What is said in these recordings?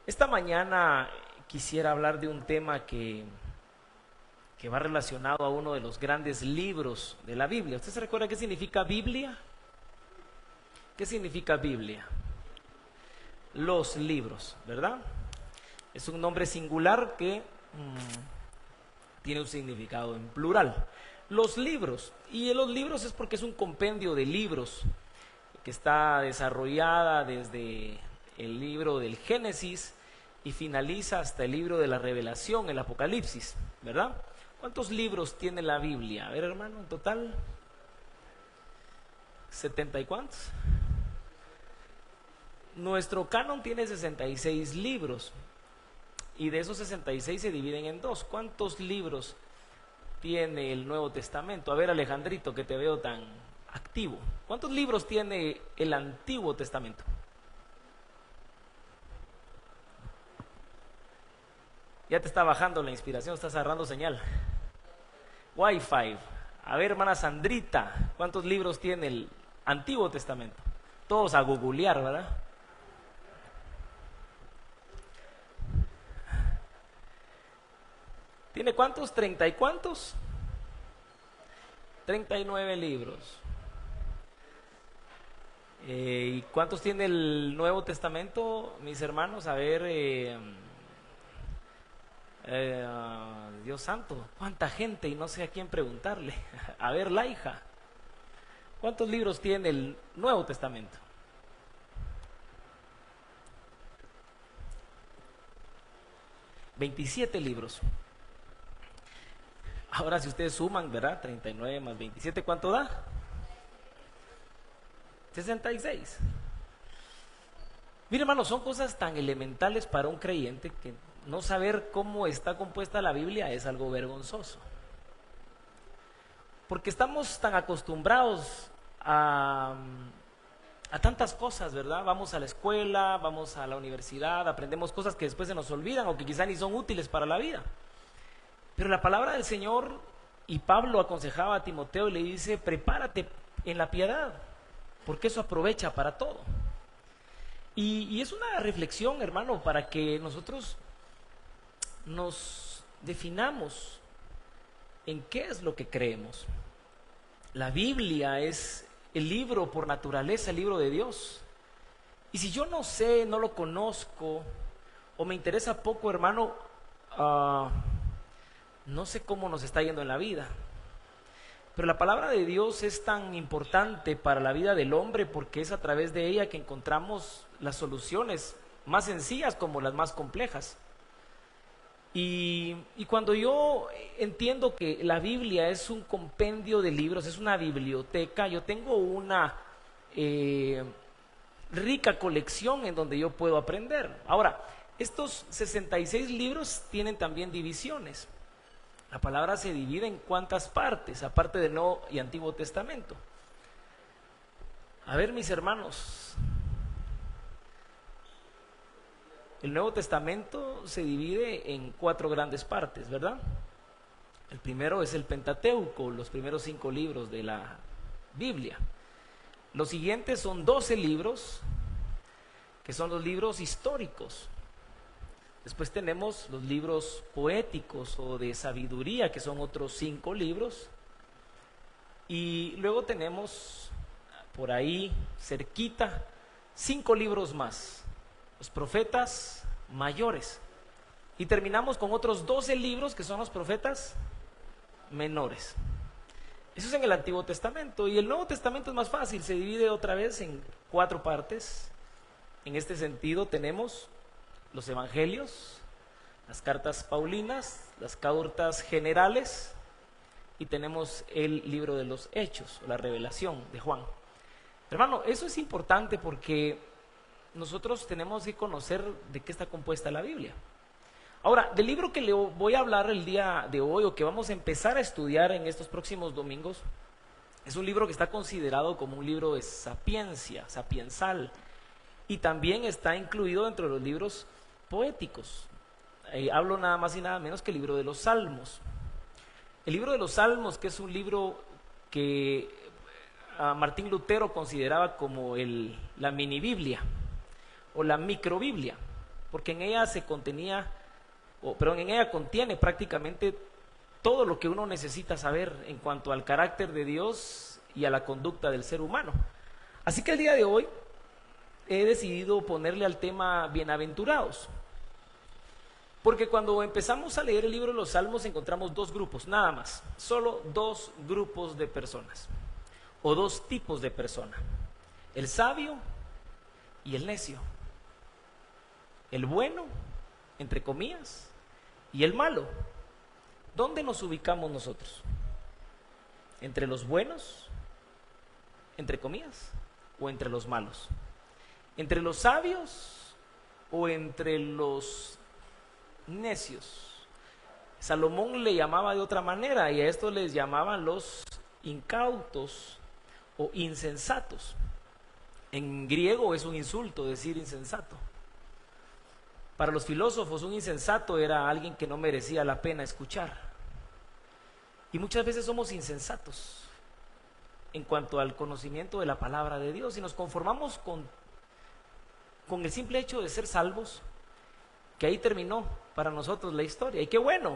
Esta mañana quisiera hablar de un tema que va relacionado a uno de los grandes libros de la Biblia. ¿Usted se recuerda qué significa Biblia? ¿Qué significa Biblia? Los libros, ¿verdad? Es un nombre singular que tiene un significado en plural. Los libros. Y los libros es porque es un compendio de libros que está desarrollada desde el libro del Génesis y finaliza hasta el libro de la Revelación, el Apocalipsis, ¿verdad? ¿Cuántos libros tiene la Biblia? A ver, hermano, en total, ¿70 y cuántos? Nuestro canon tiene 66 libros y de esos 66 se dividen en dos. ¿Cuántos libros tiene el Nuevo Testamento? A ver, Alejandrito, que te veo tan activo. ¿Cuántos libros tiene el Antiguo Testamento? Ya te está bajando la inspiración, estás agarrando señal. Wi-Fi. A ver, hermana Sandrita, ¿cuántos libros tiene el Antiguo Testamento? Todos a googlear, ¿verdad? ¿Tiene cuántos? ¿30 y cuántos? 39 libros. ¿Y cuántos tiene el Nuevo Testamento, mis hermanos? A ver, Dios santo, cuánta gente y no sé a quién preguntarle. A ver, Laija, ¿cuántos libros tiene el Nuevo Testamento? 27 libros. Ahora si ustedes suman, ¿verdad? 39 más 27, ¿cuánto da? 66. Mire, hermano, son cosas tan elementales para un creyente que no saber cómo está compuesta la Biblia es algo vergonzoso. Porque estamos tan acostumbrados a tantas cosas, ¿verdad? Vamos a la escuela, vamos a la universidad, aprendemos cosas que después se nos olvidan o que quizá ni son útiles para la vida. Pero la palabra del Señor, y Pablo aconsejaba a Timoteo y le dice, prepárate en la piedad, porque eso aprovecha para todo. Y es una reflexión, hermano, para que nosotros nos definamos en qué es lo que creemos. La Biblia es el libro por naturaleza, el libro de Dios. Y si yo no sé, no lo conozco, o me interesa poco, hermano, no sé cómo nos está yendo en la vida. Pero la palabra de Dios es tan importante para la vida del hombre porque es a través de ella que encontramos las soluciones más sencillas como las más complejas. Y cuando yo entiendo que la Biblia es un compendio de libros, es una biblioteca, yo tengo una rica colección en donde yo puedo aprender. Ahora, estos 66 libros tienen también divisiones. La palabra se divide en cuántas partes, aparte del Nuevo y Antiguo Testamento. A ver, mis hermanos, el Nuevo Testamento se divide en 4 grandes partes, ¿verdad? El primero es el Pentateuco, los primeros 5 libros de la Biblia. Los siguientes son 12 libros, que son los libros históricos. Después tenemos los libros poéticos o de sabiduría, que son otros 5 libros. Y luego tenemos por ahí, cerquita, 5 libros más, los profetas mayores. Y terminamos con otros 12 libros que son los profetas menores. Eso es en el Antiguo Testamento. Y el Nuevo Testamento es más fácil, se divide otra vez en 4 partes. En este sentido tenemos los evangelios, las cartas paulinas, las cartas generales y tenemos el libro de los hechos, la revelación de Juan. Hermano, eso es importante porque nosotros tenemos que conocer de qué está compuesta la Biblia. Ahora, del libro que le voy a hablar el día de hoy o que vamos a empezar a estudiar en estos próximos domingos, es un libro que está considerado como un libro de sapiencia, sapiensal, y también está incluido dentro de los libros poéticos. Hablo nada más y nada menos que el libro de los Salmos. El libro de los Salmos, que es un libro que Martín Lutero consideraba como la mini Biblia o la microbiblia, porque en ella en ella contiene prácticamente todo lo que uno necesita saber en cuanto al carácter de Dios y a la conducta del ser humano. Así que el día de hoy he decidido ponerle al tema bienaventurados, porque cuando empezamos a leer el libro de los Salmos encontramos dos grupos, nada más, solo dos grupos de personas, o dos tipos de persona: el sabio y el necio, el bueno, entre comillas, y el malo. ¿Dónde nos ubicamos nosotros? ¿Entre los buenos, entre comillas, o entre los malos? ¿Entre los sabios o entre los necios? Salomón le llamaba de otra manera, y a esto les llamaban los incautos o insensatos. En griego es un insulto decir insensato. Para los filósofos, un insensato era alguien que no merecía la pena escuchar. Y muchas veces somos insensatos en cuanto al conocimiento de la palabra de Dios, y nos conformamos con el simple hecho de ser salvos, que ahí terminó para nosotros la historia, y qué bueno.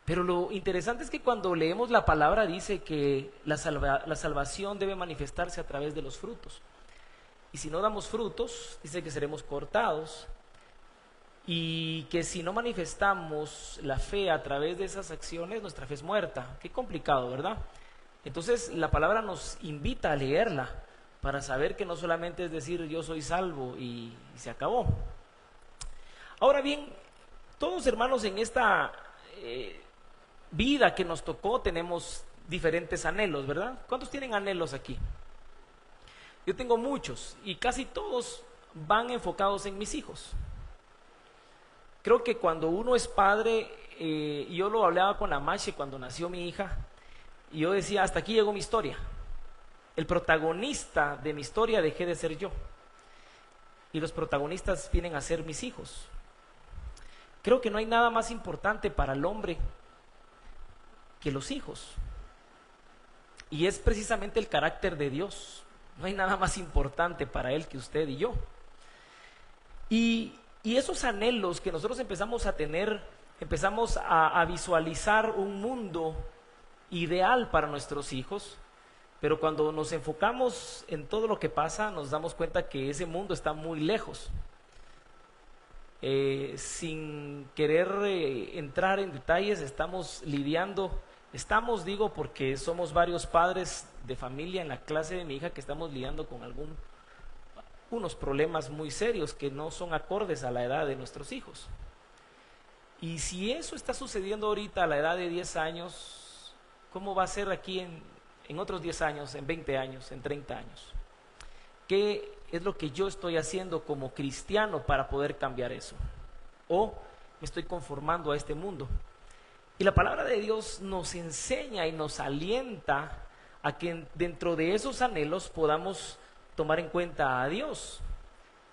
Pero lo interesante es que cuando leemos la palabra dice que la salvación debe manifestarse a través de los frutos, y si no damos frutos, dice que seremos cortados, y que si no manifestamos la fe a través de esas acciones, nuestra fe es muerta. Qué complicado, ¿verdad? Entonces la palabra nos invita a leerla para saber que no solamente es decir yo soy salvo y se acabó. Ahora bien, todos, hermanos, en esta vida que nos tocó tenemos diferentes anhelos, ¿verdad? ¿Cuántos tienen anhelos aquí? Yo tengo muchos, y casi todos van enfocados en mis hijos. Creo que cuando uno es padre, yo lo hablaba con Amache cuando nació mi hija, y yo decía, hasta aquí llegó mi historia. El protagonista de mi historia dejé de ser yo, y los protagonistas vienen a ser mis hijos. Creo que no hay nada más importante para el hombre que los hijos, y es precisamente el carácter de Dios. No hay nada más importante para Él que usted y yo. Y esos anhelos que nosotros empezamos a tener, empezamos a visualizar un mundo ideal para nuestros hijos, pero cuando nos enfocamos en todo lo que pasa, nos damos cuenta que ese mundo está muy lejos. Sin querer entrar en detalles, digo porque somos varios padres de familia en la clase de mi hija que estamos lidiando con unos problemas muy serios que no son acordes a la edad de nuestros hijos. Y si eso está sucediendo ahorita a la edad de 10 años, ¿cómo va a ser aquí en otros 10 años, en 20 años, en 30 años? ¿Qué es lo que yo estoy haciendo como cristiano para poder cambiar eso? ¿O me estoy conformando a este mundo? Y la palabra de Dios nos enseña y nos alienta a que dentro de esos anhelos podamos tomar en cuenta a Dios,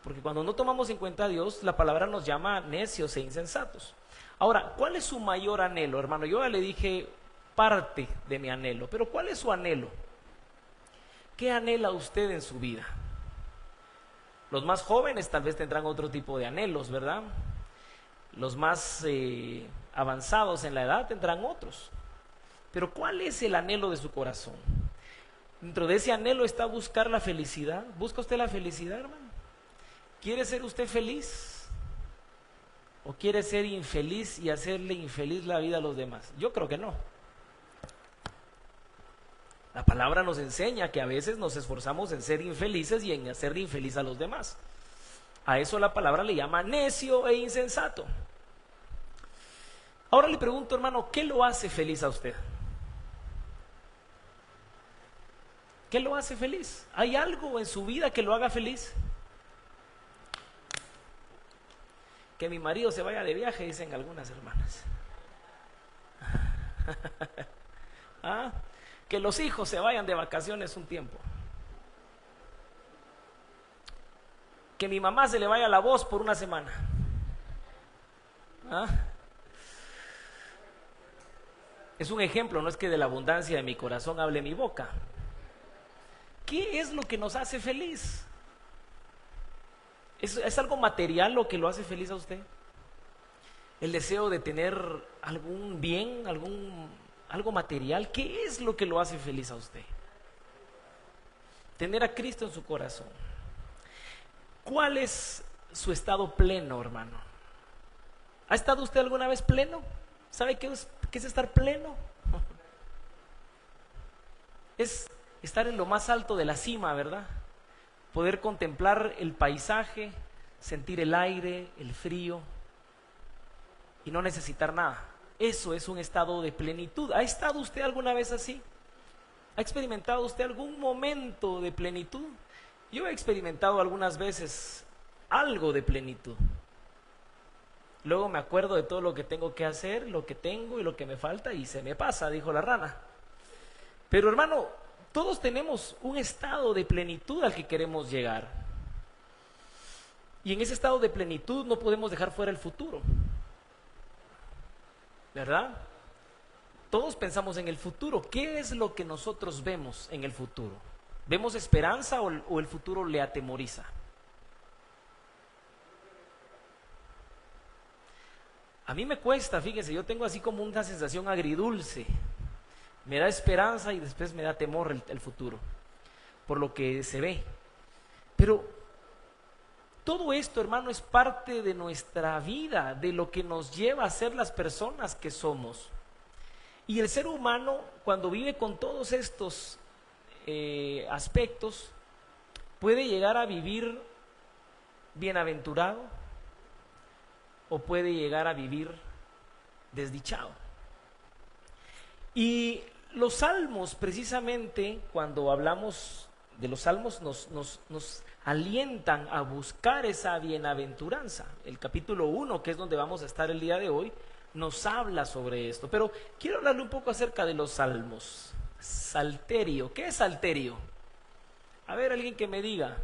porque cuando no tomamos en cuenta a Dios, la palabra nos llama necios e insensatos. Ahora, ¿cuál es su mayor anhelo, hermano? Yo ya le dije parte de mi anhelo, pero ¿cuál es su anhelo? ¿Qué anhela usted en su vida? Los más jóvenes tal vez tendrán otro tipo de anhelos, ¿verdad? Los más avanzados en la edad tendrán otros. Pero ¿cuál es el anhelo de su corazón? Dentro de ese anhelo está buscar la felicidad. ¿Busca usted la felicidad, hermano? ¿Quiere ser usted feliz? ¿O quiere ser infeliz y hacerle infeliz la vida a los demás? Yo creo que no. La palabra nos enseña que a veces nos esforzamos en ser infelices y en hacerle infeliz a los demás. A eso la palabra le llama necio e insensato. Ahora le pregunto, hermano, ¿qué lo hace feliz a usted? ¿Qué lo hace feliz? ¿Hay algo en su vida que lo haga feliz? Que mi marido se vaya de viaje, dicen algunas hermanas. ¿Ah? Que los hijos se vayan de vacaciones un tiempo. Que mi mamá se le vaya la voz por una semana. ¿Ah? Es un ejemplo, no es que de la abundancia de mi corazón hable mi boca. ¿Qué es lo que nos hace feliz? ¿Es algo material lo que lo hace feliz a usted? El deseo de tener algún bien, algo material. ¿Qué es lo que lo hace feliz a usted? Tener a Cristo en su corazón. ¿Cuál es su estado pleno, hermano? ¿Ha estado usted alguna vez pleno? ¿Sabe qué es estar pleno? Es estar en lo más alto de la cima, ¿verdad? Poder contemplar el paisaje, sentir el aire, el frío y no necesitar nada. Eso es un estado de plenitud. ¿Ha estado usted alguna vez así? ¿Ha experimentado usted algún momento de plenitud? Yo he experimentado algunas veces algo de plenitud. Luego me acuerdo de todo lo que tengo que hacer, lo que tengo y lo que me falta y se me pasa, dijo la rana. Pero hermano, todos tenemos un estado de plenitud al que queremos llegar. Y en ese estado de plenitud no podemos dejar fuera el futuro, ¿verdad? Todos pensamos en el futuro. ¿Qué es lo que nosotros vemos en el futuro? ¿Vemos esperanza o el futuro le atemoriza? A mí me cuesta, fíjese, yo tengo así como una sensación agridulce. Me da esperanza y después me da temor el futuro, por lo que se ve. Pero todo esto, hermano, es parte de nuestra vida, de lo que nos lleva a ser las personas que somos. Y el ser humano, cuando vive con todos estos aspectos, puede llegar a vivir bienaventurado o puede llegar a vivir desdichado. Y los salmos, precisamente, cuando hablamos de los salmos, nos alientan a buscar esa bienaventuranza. El capítulo 1, que es donde vamos a estar el día de hoy, nos habla sobre esto. Pero quiero hablarle un poco acerca de los salmos. Salterio, ¿qué es salterio? A ver, alguien que me diga.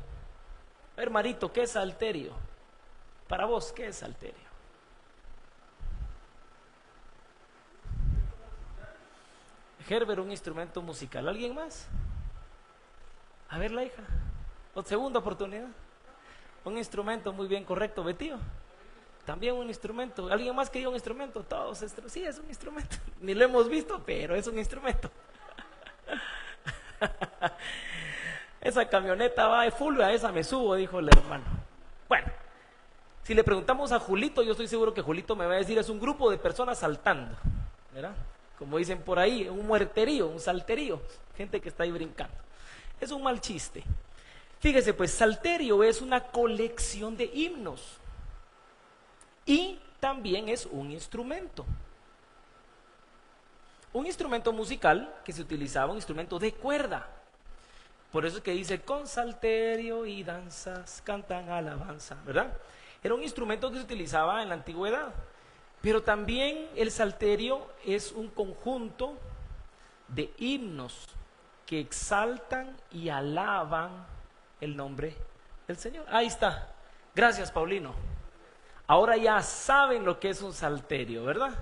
A ver, Marito, ¿qué es salterio? Para vos, ¿qué es salterio? Herbert, un instrumento musical. ¿Alguien más? A ver, la hija. Segunda oportunidad. Un instrumento, muy bien, correcto. Betío, también un instrumento. ¿Alguien más que diga un instrumento? Todos, sí, es un instrumento. Ni lo hemos visto, pero es un instrumento. Esa camioneta va de full, a esa me subo, dijo el hermano. Bueno, si le preguntamos a Julito, yo estoy seguro que Julito me va a decir, es un grupo de personas saltando, ¿verdad? Como dicen por ahí, un muerterío, un salterío, gente que está ahí brincando. Es un mal chiste. Fíjese, pues, salterio es una colección de himnos y también es un instrumento musical que se utilizaba, un instrumento de cuerda. Por eso es que dice, con salterio y danzas cantan alabanza, ¿verdad? Era un instrumento que se utilizaba en la antigüedad. Pero también el salterio es un conjunto de himnos que exaltan y alaban el nombre del Señor. Ahí está. Gracias, Paulino. Ahora ya saben lo que es un salterio, ¿verdad?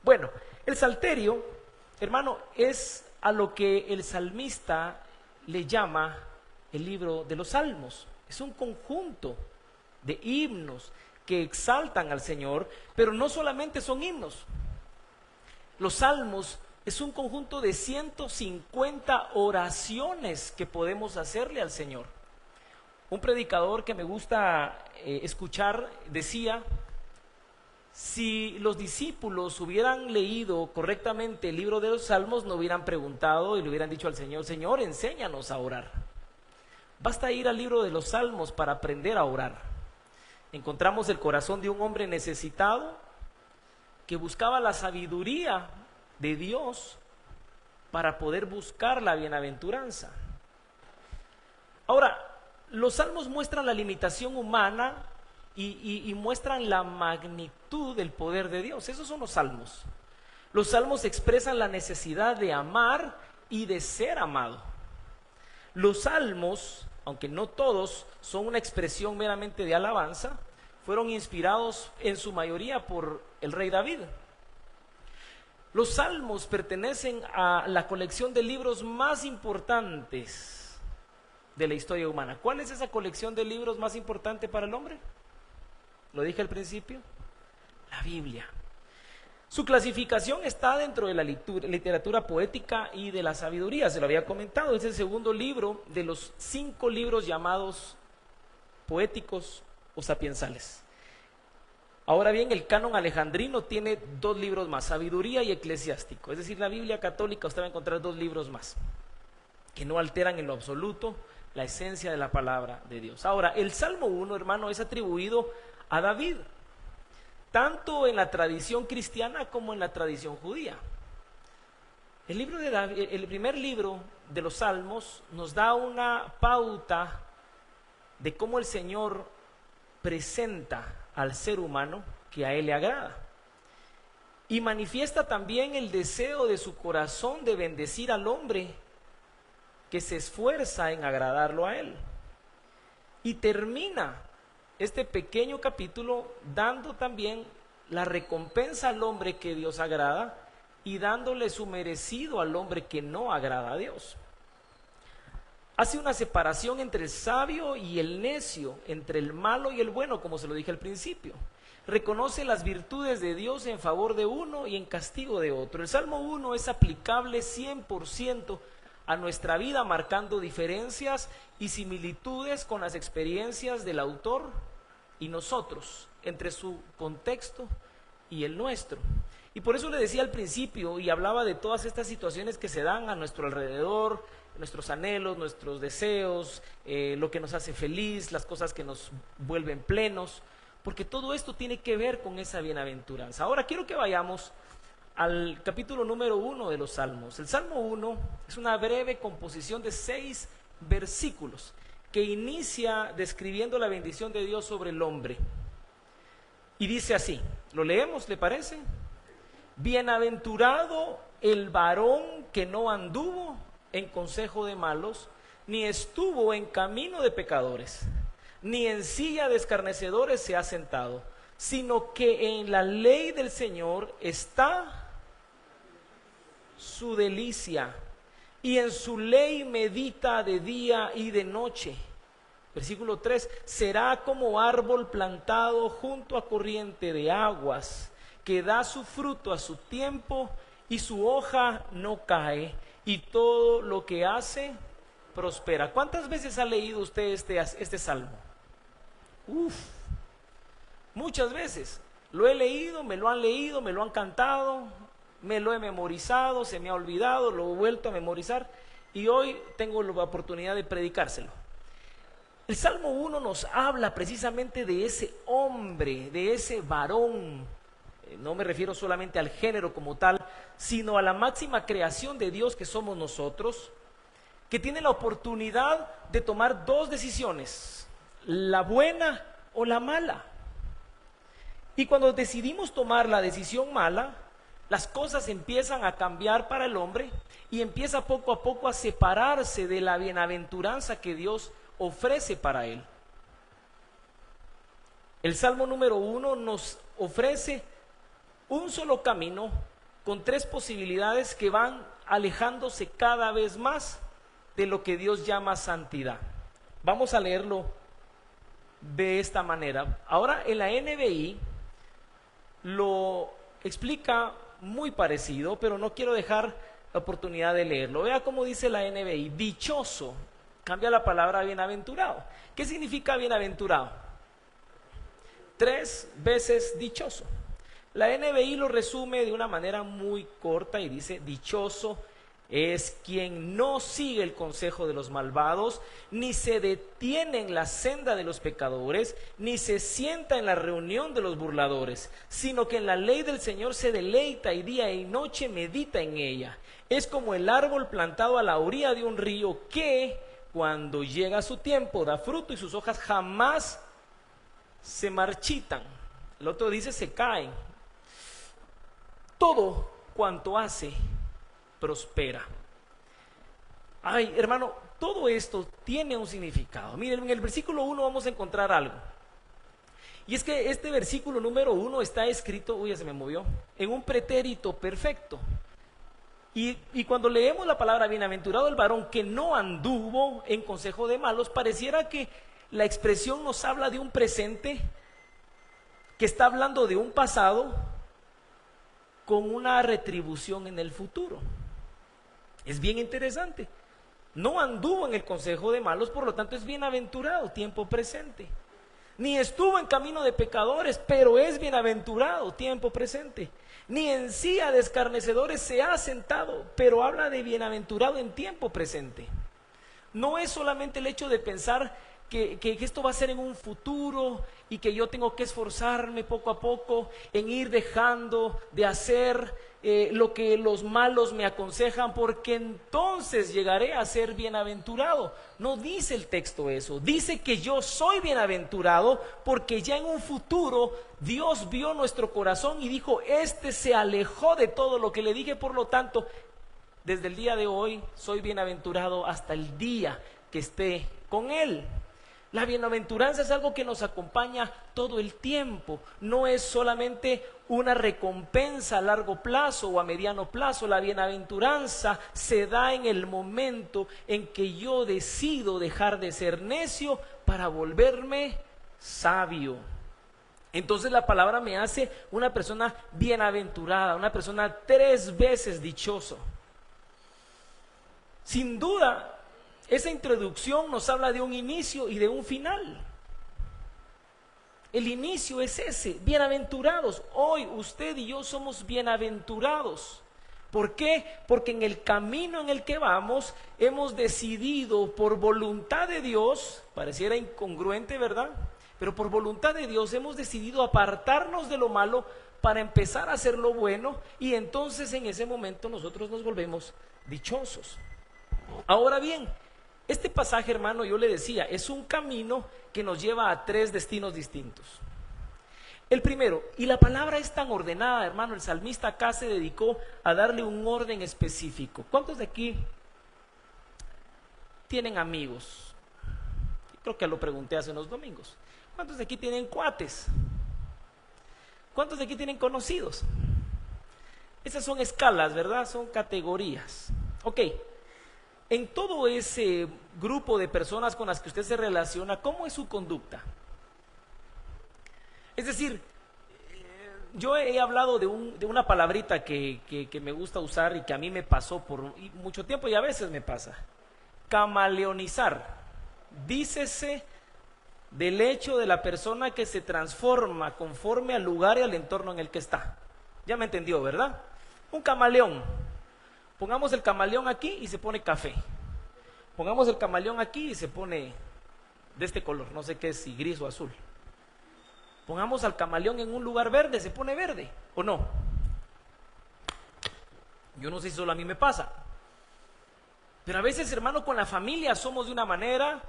Bueno, el salterio, hermano, es a lo que el salmista le llama el libro de los salmos. Es un conjunto de himnos que exaltan al Señor, pero no solamente son himnos. Los salmos es un conjunto de 150 oraciones que podemos hacerle al Señor. Un predicador que me gusta escuchar decía, si los discípulos hubieran leído correctamente el libro de los salmos, no hubieran preguntado y le hubieran dicho al Señor, Señor, enséñanos a orar. Basta ir al libro de los salmos para aprender a orar. Encontramos el corazón de un hombre necesitado que buscaba la sabiduría de Dios para poder buscar la bienaventuranza. Ahora, los salmos muestran la limitación humana y muestran la magnitud del poder de Dios. Esos son los salmos. Los salmos expresan la necesidad de amar y de ser amado. Los salmos, aunque no todos son una expresión meramente de alabanza, fueron inspirados en su mayoría por el rey David. Los salmos pertenecen a la colección de libros más importantes de la historia humana. ¿Cuál es esa colección de libros más importante para el hombre? Lo dije al principio, la Biblia. Su clasificación está dentro de la literatura poética y de la sabiduría, se lo había comentado, es el segundo libro de los 5 libros llamados poéticos o sapiensales. Ahora bien, el canon alejandrino tiene 2 libros más, sabiduría y eclesiástico, es decir, la Biblia católica usted va a encontrar 2 libros más, que no alteran en lo absoluto la esencia de la palabra de Dios. Ahora, el Salmo 1, hermano, es atribuido a David, tanto en la tradición cristiana como en la tradición judía. El libro de David, el primer libro de los Salmos nos da una pauta de cómo el Señor presenta al ser humano que a Él le agrada. Y manifiesta también el deseo de su corazón de bendecir al hombre que se esfuerza en agradarlo a Él. Y termina este pequeño capítulo dando también la recompensa al hombre que Dios agrada y dándole su merecido al hombre que no agrada a Dios. Hace una separación entre el sabio y el necio, entre el malo y el bueno, como se lo dije al principio. Reconoce las virtudes de Dios en favor de uno y en castigo de otro. El Salmo 1 es aplicable 100% a nuestra vida, marcando diferencias y similitudes con las experiencias del autor y nosotros, entre su contexto y el nuestro. Y por eso le decía al principio y hablaba de todas estas situaciones que se dan a nuestro alrededor, nuestros anhelos, nuestros deseos, lo que nos hace feliz, las cosas que nos vuelven plenos, porque todo esto tiene que ver con esa bienaventuranza. Ahora quiero que vayamos al capítulo número 1 de los Salmos. El Salmo 1 es una breve composición de 6 versículos que inicia describiendo la bendición de Dios sobre el hombre. Y dice así, ¿lo leemos, le parece? Bienaventurado el varón que no anduvo en consejo de malos, ni estuvo en camino de pecadores, ni en silla de escarnecedores se ha sentado, sino que en la ley del Señor está su delicia, y en su ley medita de día y de noche. Versículo 3, será como árbol plantado junto a corriente de aguas, que da su fruto a su tiempo, y su hoja no cae, y todo lo que hace prospera. ¿Cuántas veces ha leído usted este salmo? Muchas veces. Lo he leído, me lo han cantado, me lo he memorizado, se me ha olvidado, lo he vuelto a memorizar y hoy tengo la oportunidad de predicárselo. El Salmo 1 nos habla precisamente de ese hombre, de ese varón. No me refiero solamente al género como tal, sino a la máxima creación de Dios que somos nosotros, que tiene la oportunidad de tomar 2 decisiones, la buena o la mala. Y cuando decidimos tomar la decisión mala, las cosas empiezan a cambiar para el hombre y empieza poco a poco a separarse de la bienaventuranza que Dios ofrece para él. El Salmo número 1 nos ofrece un solo camino con 3 posibilidades que van alejándose cada vez más de lo que Dios llama santidad. Vamos a leerlo de esta manera. Ahora en la NBI lo explica muy parecido, pero no quiero dejar la oportunidad de leerlo. Vea cómo dice la NBI, dichoso, cambia la palabra bienaventurado. ¿Qué significa bienaventurado? 3 veces dichoso. La NBI lo resume de una manera muy corta y dice, dichoso es quien no sigue el consejo de los malvados, ni se detiene en la senda de los pecadores, ni se sienta en la reunión de los burladores, sino que en la ley del Señor se deleita y día y noche medita en ella. Es como el árbol plantado a la orilla de un río que, cuando llega su tiempo, da fruto y sus hojas jamás se marchitan. El otro dice se caen. Todo cuanto hace prospera. Ay, hermano, todo esto tiene un significado. Miren, en el versículo 1 vamos a encontrar algo. Y es que este versículo número 1 está escrito, uy, ya se me movió, en un pretérito perfecto. Y cuando leemos la palabra bienaventurado el varón que no anduvo en consejo de malos, pareciera que la expresión nos habla de un presente que está hablando de un pasado con una retribución en el futuro. Es bien interesante. No anduvo en el consejo de malos, por lo tanto es bienaventurado, tiempo presente. Ni estuvo en camino de pecadores, pero es bienaventurado, tiempo presente. Ni en silla de escarnecedores se ha sentado, pero habla de bienaventurado en tiempo presente. No es solamente el hecho de pensar que esto va a ser en un futuro y que yo tengo que esforzarme poco a poco en ir dejando de hacer lo que los malos me aconsejan, porque entonces llegaré a ser bienaventurado. No dice el texto eso, dice que yo soy bienaventurado porque ya en un futuro Dios vio nuestro corazón y dijo, este se alejó de todo lo que le dije, por lo tanto, desde el día de hoy soy bienaventurado hasta el día que esté con Él. La bienaventuranza es algo que nos acompaña todo el tiempo, no es solamente una recompensa a largo plazo o a mediano plazo. La bienaventuranza se da en el momento en que yo decido dejar de ser necio para volverme sabio. Entonces la palabra me hace una persona bienaventurada, una persona 3 veces dichoso. Sin duda, esa introducción nos habla de un inicio y de un final. El inicio es ese, bienaventurados. Hoy usted y yo somos bienaventurados. ¿Por qué? Porque en el camino en el que vamos hemos decidido por voluntad de Dios, pareciera incongruente, ¿verdad? Pero por voluntad de Dios hemos decidido apartarnos de lo malo para empezar a hacer lo bueno, y entonces en ese momento nosotros nos volvemos dichosos. Ahora bien, este pasaje, hermano, yo le decía, es un camino que nos lleva a 3 destinos distintos. El primero, y la palabra es tan ordenada, hermano, el salmista acá se dedicó a darle un orden específico. ¿Cuántos de aquí tienen amigos? Creo que lo pregunté hace unos domingos. ¿Cuántos de aquí tienen cuates? ¿Cuántos de aquí tienen conocidos? Esas son escalas, ¿verdad? Son categorías. Ok. En todo ese grupo de personas con las que usted se relaciona, ¿cómo es su conducta? Es decir, yo he hablado de una palabrita que me gusta usar y que a mí me pasó por mucho tiempo y a veces me pasa. Camaleonizar. Dícese del hecho de la persona que se transforma conforme al lugar y al entorno en el que está. Ya me entendió, ¿verdad? Un camaleón. Pongamos el camaleón aquí y se pone café. Pongamos el camaleón aquí y se pone de este color, no sé qué es, si gris o azul. Pongamos al camaleón en un lugar verde, se pone verde, ¿o no? Yo no sé si solo a mí me pasa. Pero a veces, hermano, con la familia somos de una manera,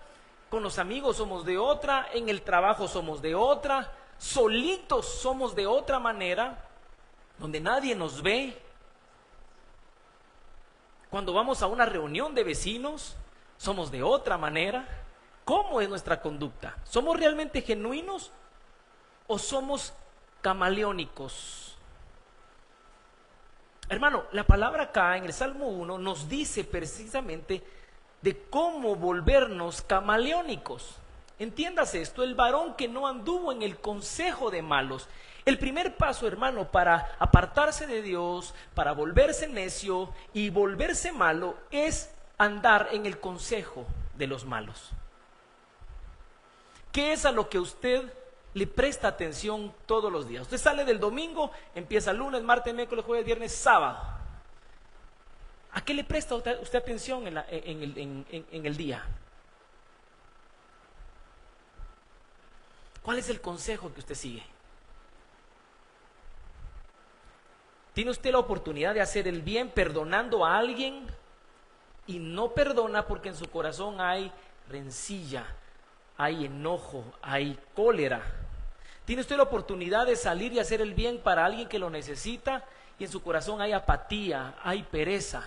con los amigos somos de otra, en el trabajo somos de otra, solitos somos de otra manera, donde nadie nos ve. Cuando vamos a una reunión de vecinos, somos de otra manera. ¿Cómo es nuestra conducta? ¿Somos realmente genuinos o somos camaleónicos? Hermano, la palabra acá en el Salmo 1 nos dice precisamente de cómo volvernos camaleónicos. Entiéndase esto, el varón que no anduvo en el consejo de malos. El primer paso, hermano, para apartarse de Dios, para volverse necio y volverse malo, es andar en el consejo de los malos. ¿Qué es a lo que usted le presta atención todos los días? Usted sale del domingo, empieza lunes, martes, miércoles, jueves, viernes, sábado. ¿A qué le presta usted atención en el día? ¿Cuál es el consejo que usted sigue? ¿Tiene usted la oportunidad de hacer el bien perdonando a alguien y no perdona porque en su corazón hay rencilla, hay enojo, hay cólera? ¿Tiene usted la oportunidad de salir y hacer el bien para alguien que lo necesita y en su corazón hay apatía, hay pereza?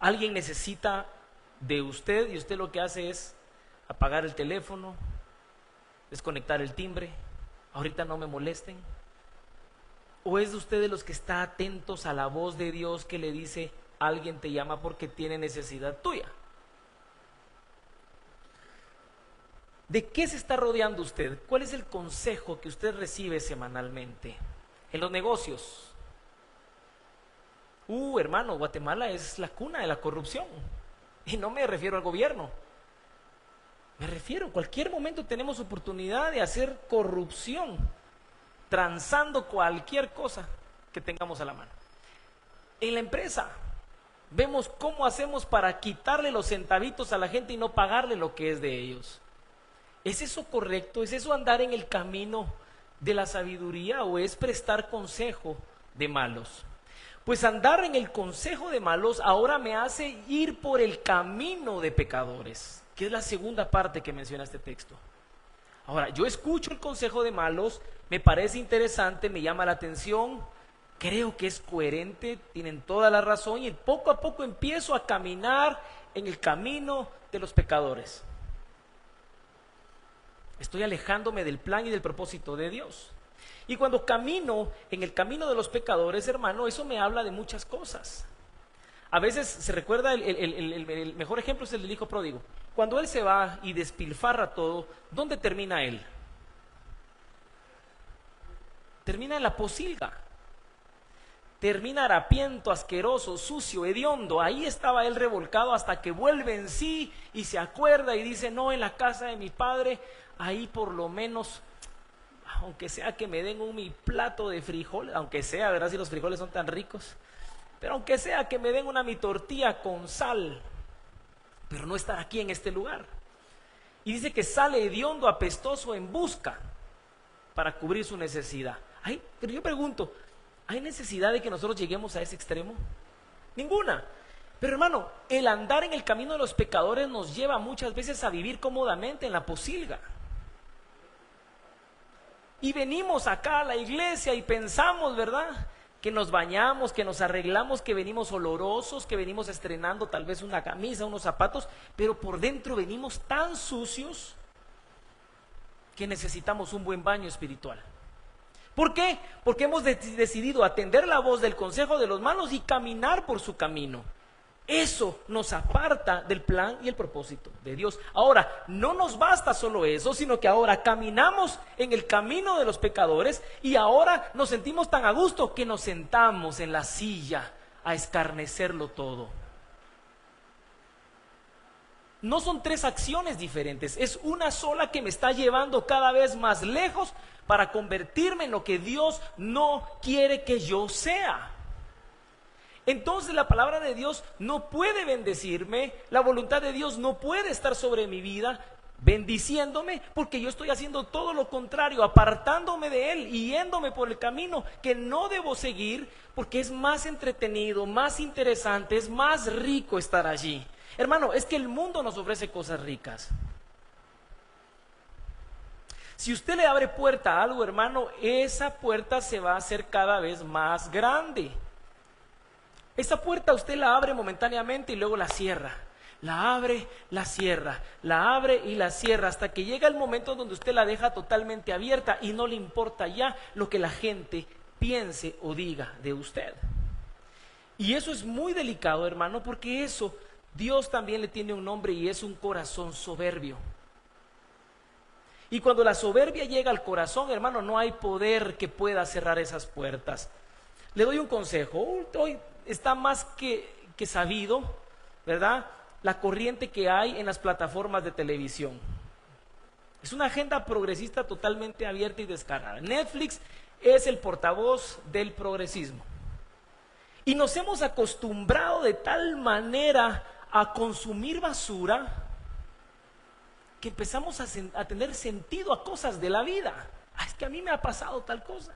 Alguien necesita de usted y usted lo que hace es apagar el teléfono, desconectar el timbre, ahorita no me molesten. ¿O es usted de los que está atentos a la voz de Dios que le dice, alguien te llama porque tiene necesidad tuya? ¿De qué se está rodeando usted? ¿Cuál es el consejo que usted recibe semanalmente? En los negocios. Hermano, Guatemala es la cuna de la corrupción. Y no me refiero al gobierno. Me refiero, en cualquier momento tenemos oportunidad de hacer corrupción, transando cualquier cosa que tengamos a la mano. En la empresa, vemos cómo hacemos para quitarle los centavitos a la gente y no pagarle lo que es de ellos. ¿Es eso correcto? ¿Es eso andar en el camino de la sabiduría o es prestar consejo de malos? Pues andar en el consejo de malos ahora me hace ir por el camino de pecadores, que es la segunda parte que menciona este texto. Ahora, yo escucho el consejo de malos, me parece interesante, me llama la atención, creo que es coherente, tienen toda la razón y poco a poco empiezo a caminar en el camino de los pecadores. Estoy alejándome del plan y del propósito de Dios. Y cuando camino en el camino de los pecadores, hermano, eso me habla de muchas cosas. A veces se recuerda, el mejor ejemplo es el del hijo pródigo. Cuando él se va y despilfarra todo, ¿dónde termina él? Termina en la pocilga. Termina harapiento, asqueroso, sucio, hediondo. Ahí estaba él revolcado hasta que vuelve en sí y se acuerda y dice, no, en la casa de mi padre, ahí por lo menos, aunque sea que me den mi plato de frijol, aunque sea, verás si los frijoles son tan ricos, pero aunque sea que me den mi tortilla con sal, pero no estar aquí en este lugar. Y dice que sale hediondo, apestoso en busca para cubrir su necesidad. Ay, pero yo pregunto, ¿hay necesidad de que nosotros lleguemos a ese extremo? Ninguna. Pero hermano, el andar en el camino de los pecadores nos lleva muchas veces a vivir cómodamente en la pocilga. Y venimos acá a la iglesia y pensamos, ¿verdad?, que nos bañamos, que nos arreglamos, que venimos olorosos, que venimos estrenando tal vez una camisa, unos zapatos, pero por dentro venimos tan sucios que necesitamos un buen baño espiritual. ¿Por qué? Porque hemos decidido atender la voz del consejo de los malos y caminar por su camino. Eso nos aparta del plan y el propósito de Dios. Ahora, no nos basta solo eso, sino que ahora caminamos en el camino de los pecadores y ahora nos sentimos tan a gusto que nos sentamos en la silla a escarnecerlo todo. No son tres acciones diferentes, es una sola que me está llevando cada vez más lejos para convertirme en lo que Dios no quiere que yo sea. Entonces la palabra de Dios no puede bendecirme, la voluntad de Dios no puede estar sobre mi vida bendiciéndome, porque yo estoy haciendo todo lo contrario, apartándome de Él y yéndome por el camino que no debo seguir, porque es más entretenido, más interesante, es más rico estar allí. Hermano, es que el mundo nos ofrece cosas ricas. Si usted le abre puerta a algo, hermano, esa puerta se va a hacer cada vez más grande. Esa puerta usted la abre momentáneamente y luego la cierra. La abre, la cierra, la abre y la cierra hasta que llega el momento donde usted la deja totalmente abierta y no le importa ya lo que la gente piense o diga de usted. Y eso es muy delicado, hermano, porque eso Dios también le tiene un nombre y es un corazón soberbio. Y cuando la soberbia llega al corazón, hermano, no hay poder que pueda cerrar esas puertas. Le doy un consejo. Hoy está más que sabido, ¿verdad?, la corriente que hay en las plataformas de televisión. Es una agenda progresista totalmente abierta y descarada. Netflix es el portavoz del progresismo. Y nos hemos acostumbrado de tal manera a consumir basura que empezamos a tener sentido a cosas de la vida. Es que a mí me ha pasado tal cosa.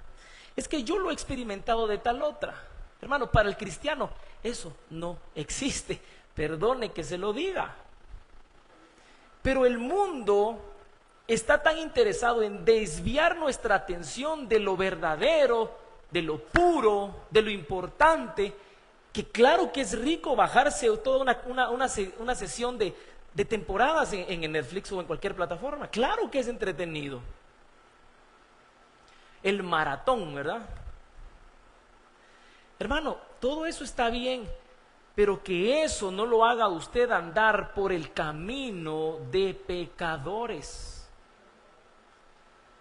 Es que yo lo he experimentado de tal otra. Hermano, para el cristiano eso no existe. Perdone que se lo diga. Pero el mundo está tan interesado en desviar nuestra atención de lo verdadero, de lo puro, de lo importante, que claro que es rico bajarse toda una sesión de temporadas en Netflix o en cualquier plataforma. Claro que es entretenido. El maratón, ¿verdad? Hermano, todo eso está bien, pero que eso no lo haga usted andar por el camino de pecadores.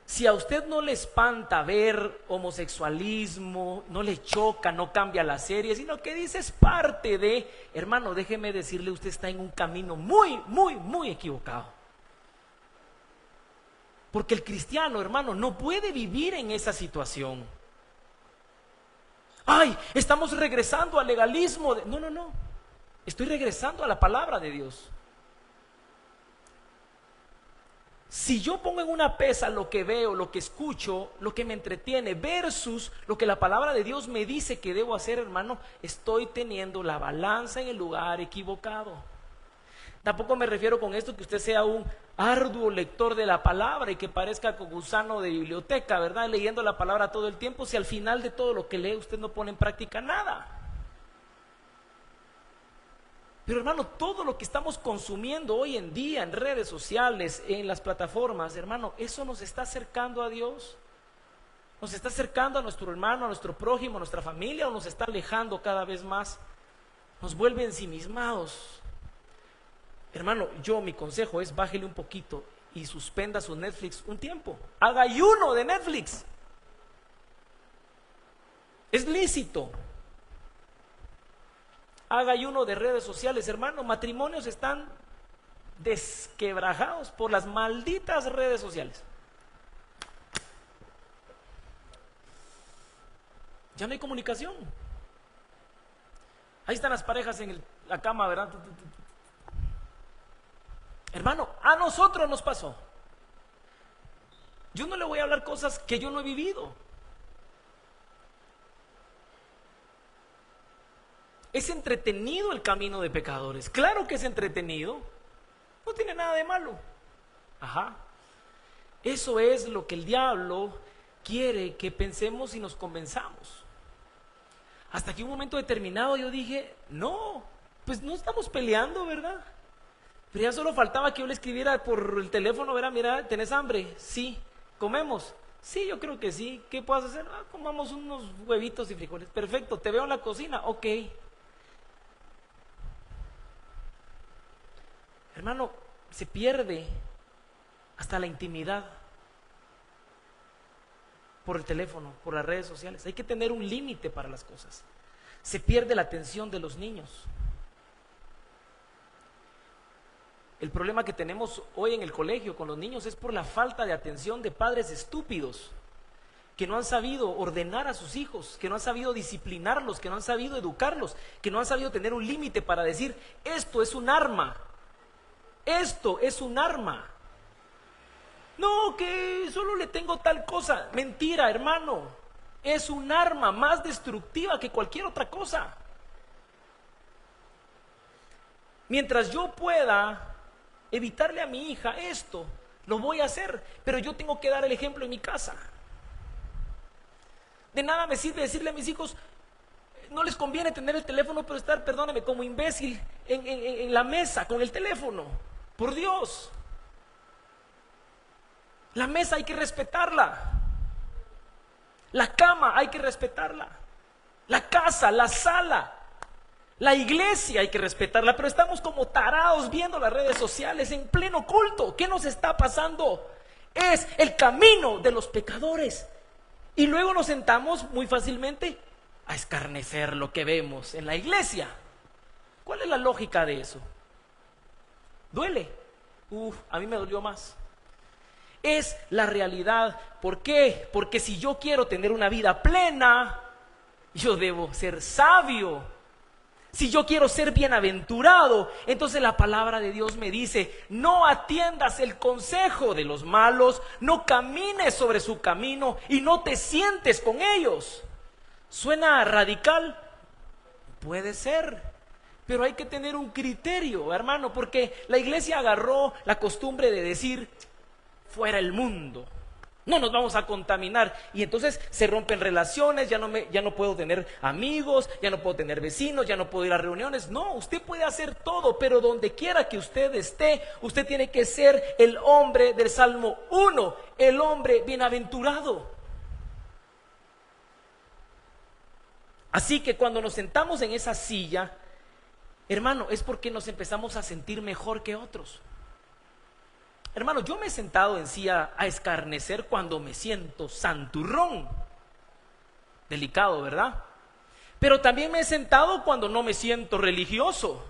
Si a usted no le espanta ver homosexualismo, no le choca, no cambia la serie, sino que dice es parte de, hermano, déjeme decirle, usted está en un camino muy equivocado. Porque el cristiano, hermano, no puede vivir en esa situación. Ay, estamos regresando al legalismo. No. Estoy regresando a la palabra de Dios. Si yo pongo en una pesa lo que veo, lo que escucho, lo que me entretiene, versus lo que la palabra de Dios me dice que debo hacer, hermano, estoy teniendo la balanza en el lugar equivocado. Tampoco me refiero con esto que usted sea un arduo lector de la palabra y que parezca como gusano de biblioteca, ¿verdad? Leyendo la palabra todo el tiempo, si al final de todo lo que lee usted no pone en práctica nada. Pero hermano, todo lo que estamos consumiendo hoy en día en redes sociales, en las plataformas, hermano, eso nos está acercando a Dios. Nos está acercando a nuestro hermano, a nuestro prójimo, a nuestra familia, o nos está alejando cada vez más. Nos vuelve ensimismados. Hermano, mi consejo es bájele un poquito y suspenda su Netflix un tiempo. Haga ayuno de Netflix. Es lícito. Haga ayuno de redes sociales, hermano. Matrimonios están desquebrajados por las malditas redes sociales. Ya no hay comunicación. Ahí están las parejas en la cama, ¿verdad? Hermano, a nosotros nos pasó. Yo no le voy a hablar cosas que yo no he vivido. Es entretenido el camino de pecadores. Claro que es entretenido. No tiene nada de malo. Ajá. Eso es lo que el diablo quiere que pensemos y nos convenzamos. Hasta que un momento determinado yo dije, no, pues no estamos peleando, ¿verdad? Pero ya solo faltaba que yo le escribiera por el teléfono, ¿verdad? Mira, ¿tenés hambre? Sí. ¿Comemos? Sí, yo creo que sí. ¿Qué puedes hacer? Comamos unos huevitos y frijoles. Perfecto, te veo en la cocina. Ok. Hermano, se pierde hasta la intimidad por el teléfono, por las redes sociales. Hay que tener un límite para las cosas. Se pierde la atención de los niños. El problema que tenemos hoy en el colegio con los niños es por la falta de atención de padres estúpidos que no han sabido ordenar a sus hijos, que no han sabido disciplinarlos, que no han sabido educarlos, que no han sabido tener un límite para decir, esto es un arma. Esto es un arma. No, que solo le tengo tal cosa. Mentira, hermano. Es un arma más destructiva que cualquier otra cosa. Mientras yo pueda evitarle a mi hija esto, lo voy a hacer, pero yo tengo que dar el ejemplo en mi casa. De nada me sirve decirle a mis hijos, no les conviene tener el teléfono, pero estar, perdóname, como imbécil en la mesa con el teléfono. Por Dios. La mesa hay que respetarla. La cama hay que respetarla. La casa, la sala, la iglesia hay que respetarla. Pero estamos como tarados viendo las redes sociales en pleno culto. ¿Qué nos está pasando? Es el camino de los pecadores. Y luego nos sentamos muy fácilmente a escarnecer lo que vemos en la iglesia. ¿Cuál es la lógica de eso? Duele. A mí me dolió más. Es la realidad. ¿Por qué? Porque si yo quiero tener una vida plena, yo debo ser sabio. Si yo quiero ser bienaventurado, entonces la palabra de Dios me dice, no atiendas el consejo de los malos, no camines sobre su camino y no te sientes con ellos. ¿Suena radical? Puede ser. Pero hay que tener un criterio, hermano, porque la iglesia agarró la costumbre de decir, fuera el mundo, no nos vamos a contaminar. Y entonces se rompen relaciones, ya no puedo tener amigos, ya no puedo tener vecinos, ya no puedo ir a reuniones. No, usted puede hacer todo, pero donde quiera que usted esté, usted tiene que ser el hombre del Salmo 1, el hombre bienaventurado. Así que cuando nos sentamos en esa silla, hermano, es porque nos empezamos a sentir mejor que otros. Hermano, yo me he sentado en silla a escarnecer cuando me siento santurrón. Delicado, ¿verdad? Pero también me he sentado cuando no me siento religioso.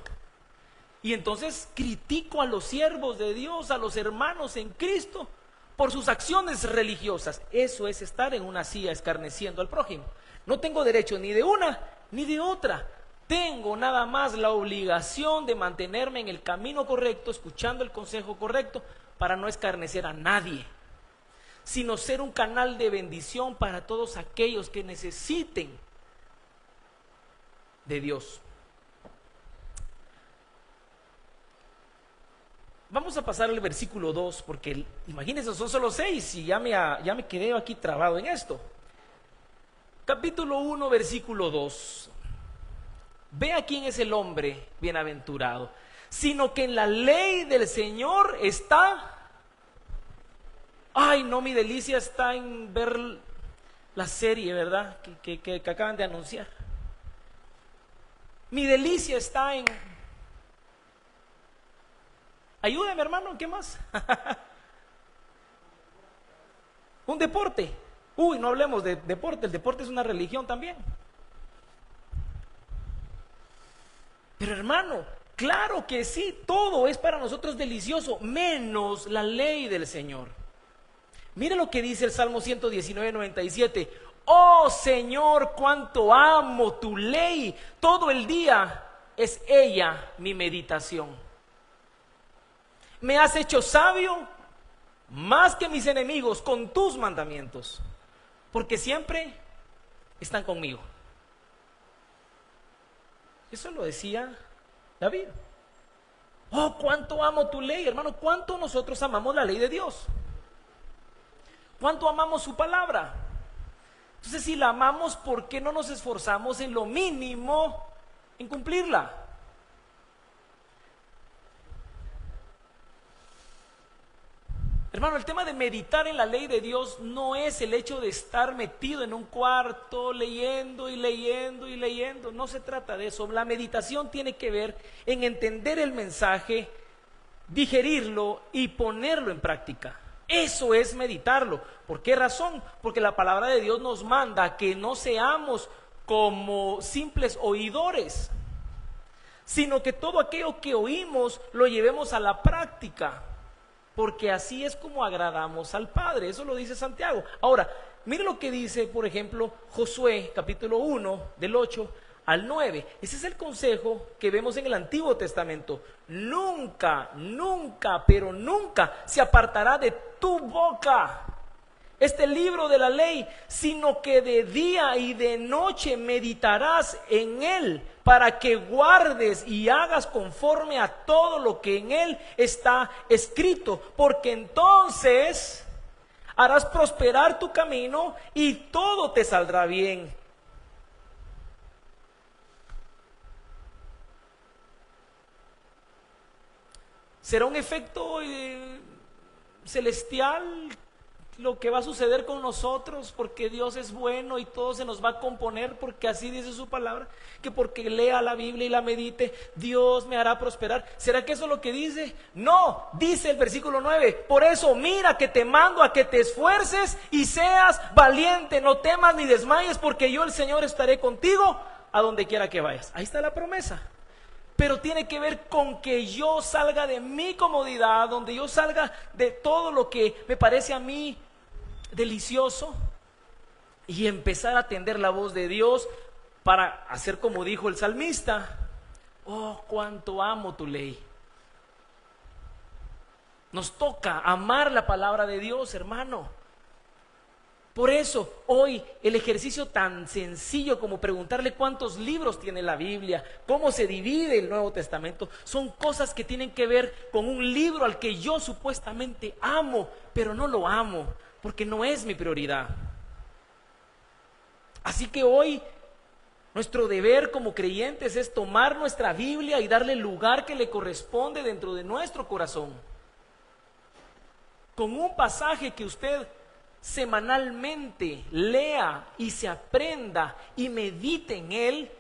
Y entonces critico a los siervos de Dios, a los hermanos en Cristo, por sus acciones religiosas. Eso es estar en una silla escarneciendo al prójimo. No tengo derecho ni de una ni de otra. Tengo nada más la obligación de mantenerme en el camino correcto, escuchando el consejo correcto, para no escarnecer a nadie, sino ser un canal de bendición para todos aquellos que necesiten de Dios. Vamos a pasar al versículo 2, porque imagínense, son solo 6 y ya me quedé aquí trabado en esto. Capítulo 1, versículo 2. Vea quién es el hombre bienaventurado, sino que en la ley del Señor está. Ay, no, mi delicia está en ver la serie, ¿verdad? Que acaban de anunciar. Mi delicia está en. Ayúdame, hermano, ¿qué más? Un deporte. Uy, no hablemos de deporte, el deporte es una religión también. Pero hermano, claro que sí, todo es para nosotros delicioso, menos la ley del Señor. Mire lo que dice el Salmo 119:97. Oh Señor, cuánto amo tu ley, todo el día es ella mi meditación. Me has hecho sabio más que mis enemigos con tus mandamientos, porque siempre están conmigo. Eso lo decía David. Oh, cuánto amo tu ley, hermano. Cuánto nosotros amamos la ley de Dios. Cuánto amamos su palabra. Entonces, si la amamos, ¿por qué no nos esforzamos en lo mínimo en cumplirla? Hermano, el tema de meditar en la ley de Dios no es el hecho de estar metido en un cuarto leyendo y leyendo y leyendo. No se trata de eso. La meditación tiene que ver en entender el mensaje, digerirlo y ponerlo en práctica. Eso es meditarlo. ¿Por qué razón? Porque la palabra de Dios nos manda que no seamos como simples oidores, sino que todo aquello que oímos lo llevemos a la práctica, porque así es como agradamos al Padre. Eso lo dice Santiago. Ahora, mire lo que dice, por ejemplo, Josué, capítulo 1, del 8 al 9. Ese es el consejo que vemos en el Antiguo Testamento. Nunca, nunca, pero nunca se apartará de tu boca este libro de la ley, sino que de día y de noche meditarás en él, para que guardes y hagas conforme a todo lo que en él está escrito, porque entonces harás prosperar tu camino y todo te saldrá bien. ¿Será un efecto celestial lo que va a suceder con nosotros, porque Dios es bueno y todo se nos va a componer, porque así dice su palabra, que porque lea la Biblia y la medite, Dios me hará prosperar? ¿Será que eso es lo que dice? No, dice el versículo 9, por eso mira que te mando a que te esfuerces y seas valiente, no temas ni desmayes, porque yo el Señor estaré contigo a donde quiera que vayas. Ahí está la promesa. Pero tiene que ver con que yo salga de mi comodidad, donde yo salga de todo lo que me parece a mí delicioso, y empezar a atender la voz de Dios para hacer como dijo el salmista: oh, cuánto amo tu ley. Nos toca amar la palabra de Dios, hermano. Por eso hoy el ejercicio tan sencillo como preguntarle cuántos libros tiene la Biblia, cómo se divide el Nuevo Testamento, son cosas que tienen que ver con un libro al que yo supuestamente amo, pero no lo amo, porque no es mi prioridad. Así que hoy nuestro deber como creyentes es tomar nuestra Biblia y darle el lugar que le corresponde dentro de nuestro corazón, con un pasaje que usted semanalmente lea y se aprenda y medite en él,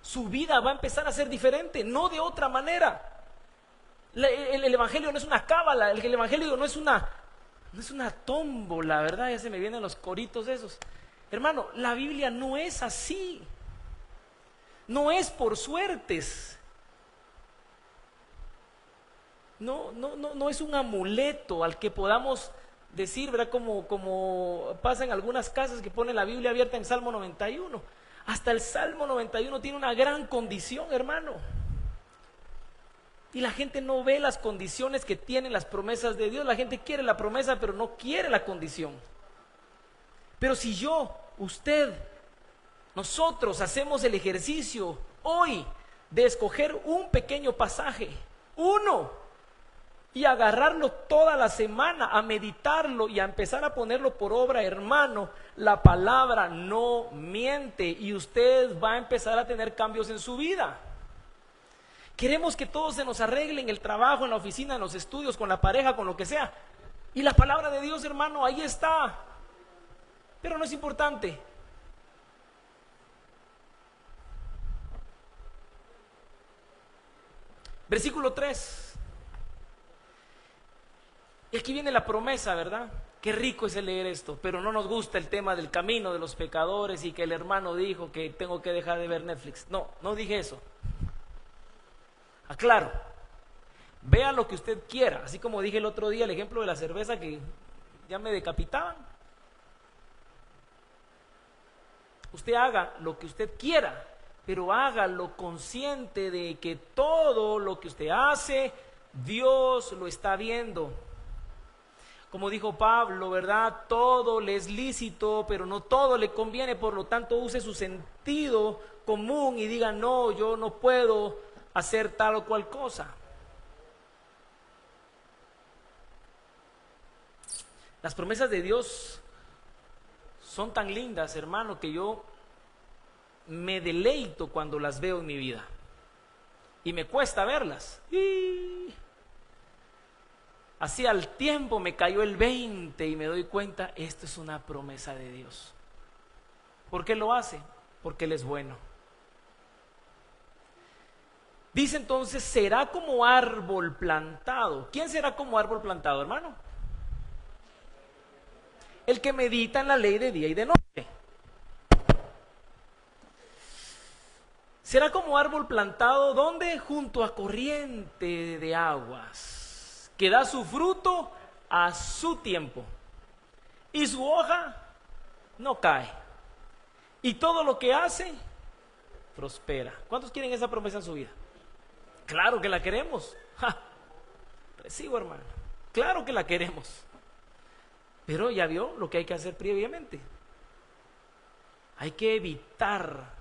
su vida va a empezar a ser diferente, no de otra manera. El evangelio no es una cábala, el evangelio no es una tómbola, ¿verdad? Ya se me vienen los coritos esos. Hermano, la Biblia no es así. No es por suertes. No es un amuleto al que podamos decir, ¿verdad? Como pasa en algunas casas que ponen la Biblia abierta en Salmo 91. Hasta el Salmo 91 tiene una gran condición, hermano. Y la gente no ve las condiciones que tienen las promesas de Dios. La gente quiere la promesa, pero no quiere la condición. Pero si yo, usted, nosotros hacemos el ejercicio hoy de escoger un pequeño pasaje, uno, y agarrarlo toda la semana, a meditarlo y a empezar a ponerlo por obra, hermano, la palabra no miente y usted va a empezar a tener cambios en su vida. Queremos que todo se nos arregle en el trabajo, en la oficina, en los estudios, con la pareja, con lo que sea. Y la palabra de Dios, hermano, ahí está. Pero no es importante. Versículo 3. Y aquí viene la promesa, ¿verdad? Qué rico es el leer esto, pero no nos gusta el tema del camino de los pecadores y que el hermano dijo que tengo que dejar de ver Netflix. No dije eso. Aclaro, vea lo que usted quiera, así como dije el otro día el ejemplo de la cerveza que ya me decapitaban. Usted haga lo que usted quiera, pero hágalo consciente de que todo lo que usted hace, Dios lo está viendo. Como dijo Pablo, ¿verdad? Todo le es lícito, pero no todo le conviene, por lo tanto use su sentido común y diga, no, yo no puedo hacer tal o cual cosa. Las promesas de Dios son tan lindas, hermano, que yo me deleito cuando las veo en mi vida. Y me cuesta verlas. Y así al tiempo me cayó el 20 y me doy cuenta, esto es una promesa de Dios. ¿Por qué lo hace? Porque Él es bueno. Dice entonces, será como árbol plantado. ¿Quién será como árbol plantado, hermano? El que medita en la ley de día y de noche. Será como árbol plantado, ¿dónde? Junto a corriente de aguas, que da su fruto a su tiempo, y su hoja no cae, y todo lo que hace prospera. ¿Cuántos quieren esa promesa en su vida? Claro que la queremos. Recibo, hermano. Claro que la queremos. Pero ya vio lo que hay que hacer previamente. Hay que evitar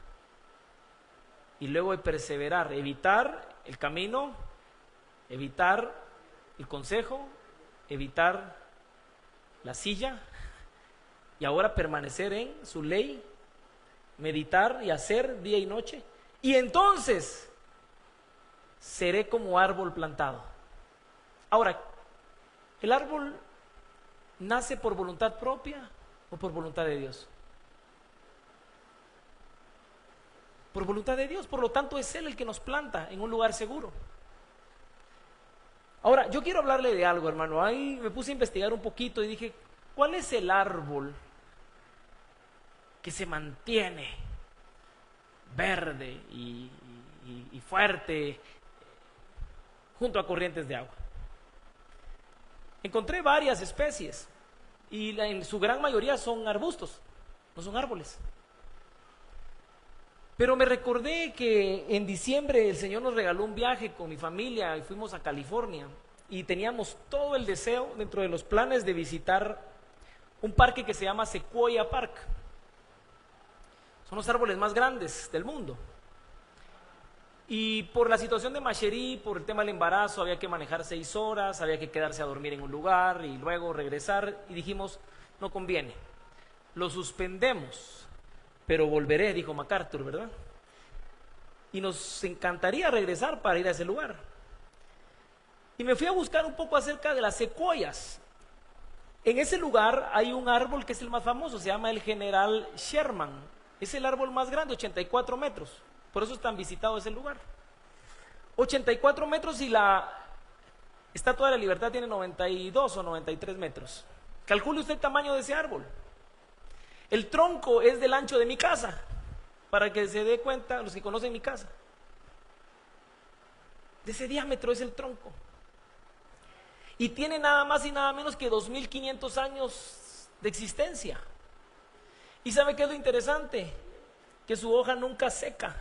y luego de perseverar. Evitar el camino, evitar el consejo, evitar la silla y ahora permanecer en su ley, meditar y hacer día y noche. Y entonces seré como árbol plantado. Ahora, ¿el árbol nace por voluntad propia o por voluntad de Dios? Por voluntad de Dios, por lo tanto es Él el que nos planta en un lugar seguro. Ahora, yo quiero hablarle de algo, hermano. Ahí me puse a investigar un poquito y dije, ¿cuál es el árbol que se mantiene verde y fuerte junto a corrientes de agua? Encontré varias especies y en su gran mayoría son arbustos, no son árboles. Pero me recordé que en diciembre el Señor nos regaló un viaje con mi familia y fuimos a California y teníamos todo el deseo dentro de los planes de visitar un parque que se llama Sequoia Park. Son los árboles más grandes del mundo. Y por la situación de Macherí, por el tema del embarazo, había que manejar 6 horas, había que quedarse a dormir en un lugar y luego regresar y dijimos, no conviene, lo suspendemos. Pero volveré, dijo MacArthur, ¿verdad? Y nos encantaría regresar para ir a ese lugar. Y me fui a buscar un poco acerca de las secuoyas. En ese lugar hay un árbol que es el más famoso, se llama el General Sherman. Es el árbol más grande, 84 metros. Por eso es tan visitado ese lugar. 84 metros y la Estatua de la Libertad tiene 92 o 93 metros. Calcule usted el tamaño de ese árbol. El tronco es del ancho de mi casa, para que se dé cuenta los que conocen mi casa. De ese diámetro es el tronco. Y tiene nada más y nada menos que 2500 años de existencia. ¿Y sabe qué es lo interesante? Que su hoja nunca seca.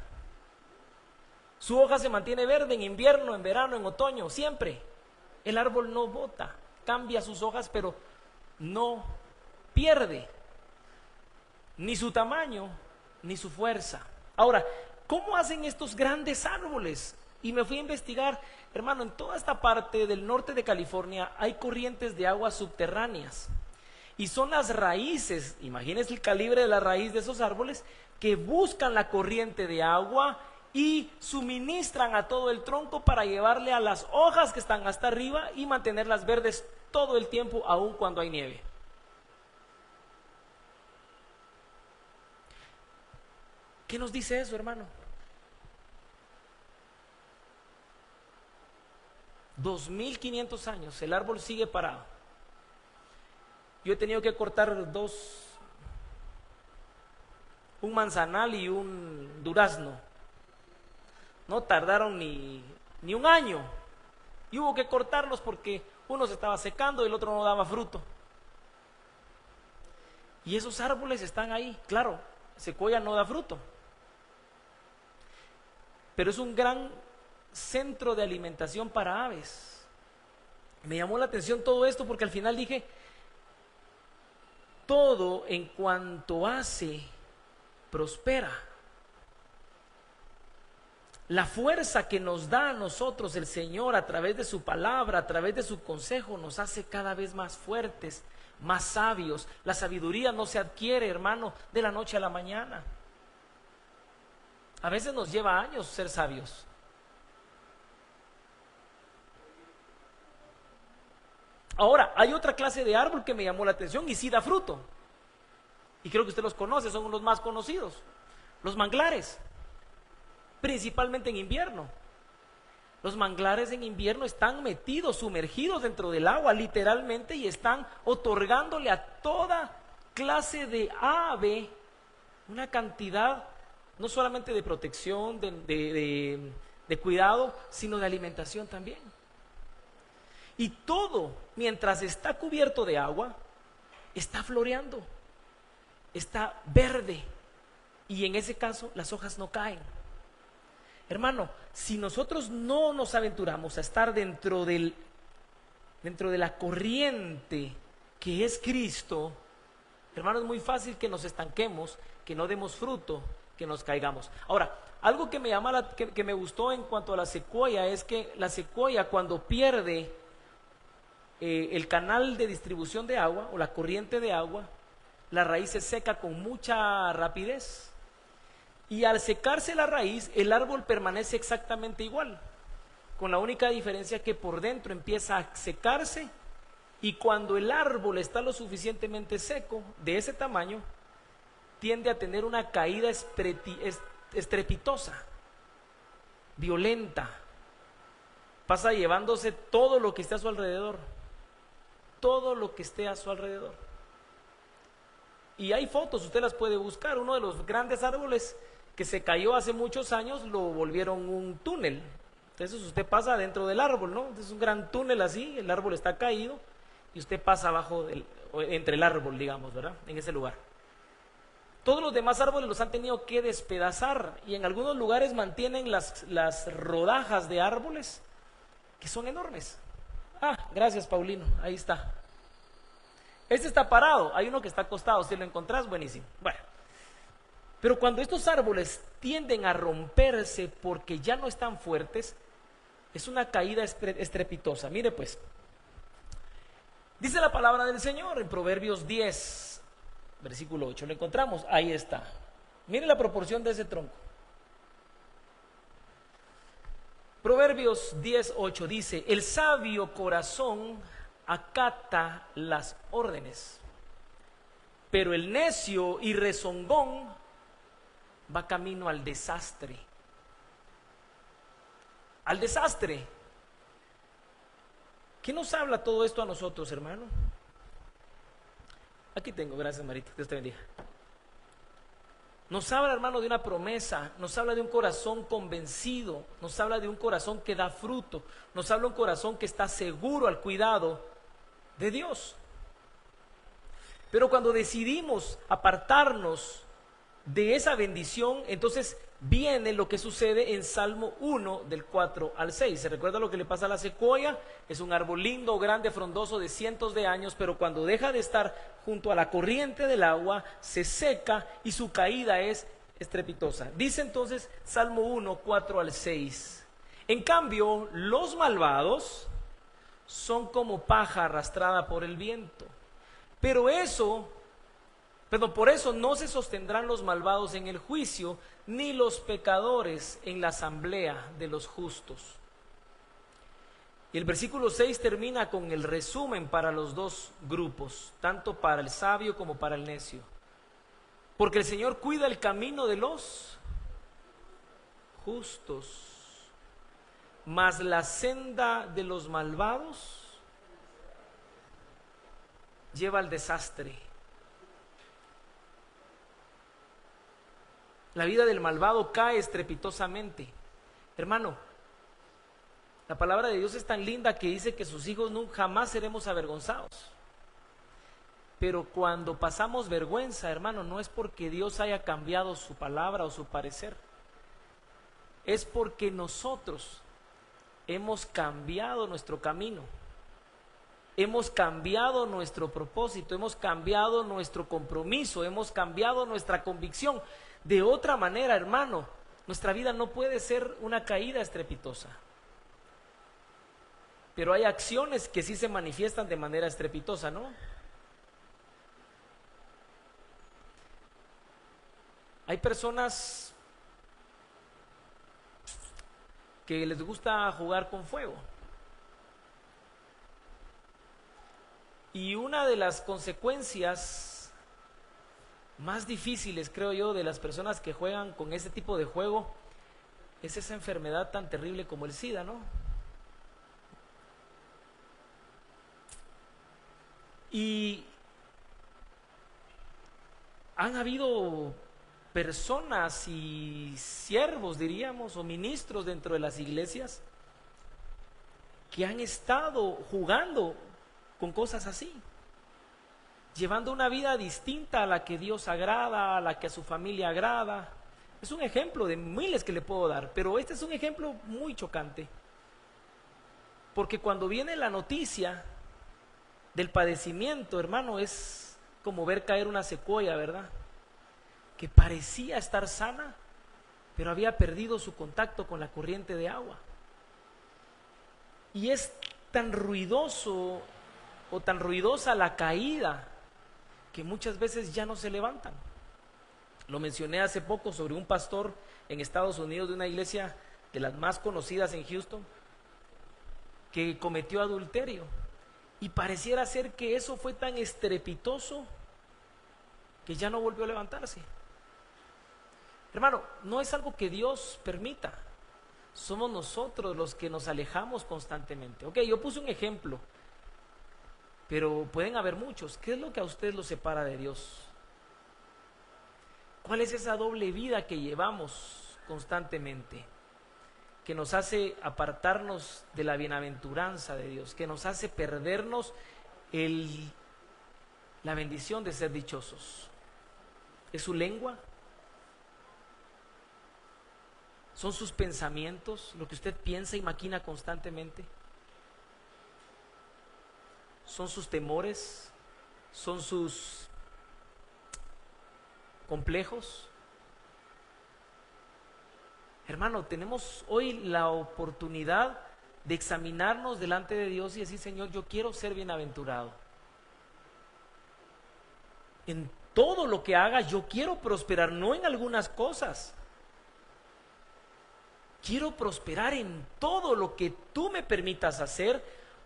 Su hoja se mantiene verde en invierno, en verano, en otoño, siempre. El árbol no bota, cambia sus hojas, pero no pierde ni su tamaño, ni su fuerza. Ahora, ¿cómo hacen estos grandes árboles? Y me fui a investigar, hermano, en toda esta parte del norte de California hay corrientes de aguas subterráneas. Y son las raíces, imagínense el calibre de la raíz de esos árboles, que buscan la corriente de agua y suministran a todo el tronco para llevarle a las hojas que están hasta arriba y mantenerlas verdes todo el tiempo, aun cuando hay nieve. ¿Qué nos dice eso, hermano? 2500 años, el árbol sigue parado. Yo he tenido que cortar un manzanal y un durazno. No tardaron ni un año. Y hubo que cortarlos porque uno se estaba secando y el otro no daba fruto. Y esos árboles están ahí. Claro, secuoya no da fruto, pero es un gran centro de alimentación para aves. Me llamó la atención todo esto porque al final dije, todo en cuanto hace, prospera. La fuerza que nos da a nosotros el Señor a través de su palabra, a través de su consejo, nos hace cada vez más fuertes, más sabios. La sabiduría no se adquiere, hermano, de la noche a la mañana. A veces nos lleva años ser sabios. Ahora, hay otra clase de árbol que me llamó la atención y sí da fruto. Y creo que usted los conoce, son los más conocidos. Los manglares, principalmente en invierno. Los manglares en invierno están metidos, sumergidos dentro del agua, literalmente, y están otorgándole a toda clase de ave una cantidad, no solamente de protección, de cuidado, sino de alimentación también. Y todo, mientras está cubierto de agua, está floreando, está verde, y en ese caso las hojas no caen. Hermano, si nosotros no nos aventuramos a estar dentro de la corriente que es Cristo, hermano, es muy fácil que nos estanquemos, que no demos fruto, que nos caigamos. Ahora, algo que que me gustó en cuanto a la secuoya es que la secuoya, cuando pierde el canal de distribución de agua o la corriente de agua, la raíz se seca con mucha rapidez. Y al secarse la raíz, el árbol permanece exactamente igual, con la única diferencia que por dentro empieza a secarse, y cuando el árbol está lo suficientemente seco, de ese tamaño, tiende a tener una caída estrepitosa, violenta. Pasa llevándose todo lo que esté a su alrededor, todo lo que esté a su alrededor. Y hay fotos, usted las puede buscar. Uno de los grandes árboles que se cayó hace muchos años, lo volvieron un túnel. Entonces usted pasa dentro del árbol, ¿no? Es un gran túnel así, el árbol está caído y usted pasa entre el árbol, digamos, ¿verdad? En ese lugar. Todos los demás árboles los han tenido que despedazar, y en algunos lugares mantienen las rodajas de árboles que son enormes. Ah, gracias, Paulino, ahí está. Este está parado, hay uno que está acostado, si lo encontrás, buenísimo. Bueno, pero cuando estos árboles tienden a romperse porque ya no están fuertes, es una caída estrepitosa. Mire pues, dice la palabra del Señor en Proverbios 10, versículo 8, lo encontramos, ahí está. Mire la proporción de ese tronco. Proverbios 10:8 dice: el sabio corazón acata las órdenes, pero el necio y rezongón va camino al desastre. Al desastre. ¿Qué nos habla todo esto a nosotros, hermano? Aquí tengo, gracias Marita, Dios te bendiga. Nos habla, hermano, de una promesa, nos habla de un corazón convencido, nos habla de un corazón que da fruto, nos habla de un corazón que está seguro al cuidado de Dios. Pero cuando decidimos apartarnos de esa bendición, entonces viene lo que sucede en Salmo 1 del 4 al 6. ¿Se recuerda lo que le pasa a la secuoya? Es un árbol lindo, grande, frondoso de cientos de años, pero cuando deja de estar junto a la corriente del agua, se seca y su caída es estrepitosa. Dice entonces Salmo 1, 4 al 6. En cambio, los malvados son como paja arrastrada por el viento. Por eso no se sostendrán los malvados en el juicio, ni los pecadores en la asamblea de los justos. Y el versículo 6 termina con el resumen para los dos grupos, tanto para el sabio como para el necio. Porque el Señor cuida el camino de los justos, mas la senda de los malvados lleva al desastre. La vida del malvado cae estrepitosamente. Hermano, la palabra de Dios es tan linda que dice que sus hijos nunca jamás seremos avergonzados. Pero cuando pasamos vergüenza, hermano, no es porque Dios haya cambiado su palabra o su parecer. Es porque nosotros hemos cambiado nuestro camino. Hemos cambiado nuestro propósito, hemos cambiado nuestro compromiso, hemos cambiado nuestra convicción. De otra manera, hermano, nuestra vida no puede ser una caída estrepitosa. Pero hay acciones que sí se manifiestan de manera estrepitosa, ¿no? Hay personas que les gusta jugar con fuego. Y una de las consecuencias más difíciles, creo yo, de las personas que juegan con ese tipo de juego es esa enfermedad tan terrible como el SIDA, ¿no? Y han habido personas y siervos, diríamos, o ministros dentro de las iglesias que han estado jugando con cosas así, llevando una vida distinta a la que Dios agrada, a la que a su familia agrada. Es un ejemplo de miles que le puedo dar, pero este es un ejemplo muy chocante, porque cuando viene la noticia del padecimiento, hermano, es como ver caer una secuoya, ¿verdad? Que parecía estar sana, pero había perdido su contacto con la corriente de agua. Y es tan ruidoso o tan ruidosa la caída que muchas veces ya no se levantan. Lo mencioné hace poco sobre un pastor en Estados Unidos de una iglesia de las más conocidas en Houston que cometió adulterio, y pareciera ser que eso fue tan estrepitoso que ya no volvió a levantarse. Hermano, no es algo que Dios permita, somos nosotros los que nos alejamos constantemente. Ok, yo puse un ejemplo, pero pueden haber muchos. ¿Qué es lo que a usted lo separa de Dios? ¿Cuál es esa doble vida que llevamos constantemente, que nos hace apartarnos de la bienaventuranza de Dios, que nos hace perdernos la bendición de ser dichosos? ¿Es su lengua? ¿Son sus pensamientos, lo que usted piensa y maquina constantemente? ¿Son sus temores? ¿Son sus complejos? Hermano, tenemos hoy la oportunidad de examinarnos delante de Dios y decir: Señor, yo quiero ser bienaventurado. En todo lo que haga yo quiero prosperar, no en algunas cosas. Quiero prosperar en todo lo que tú me permitas hacer,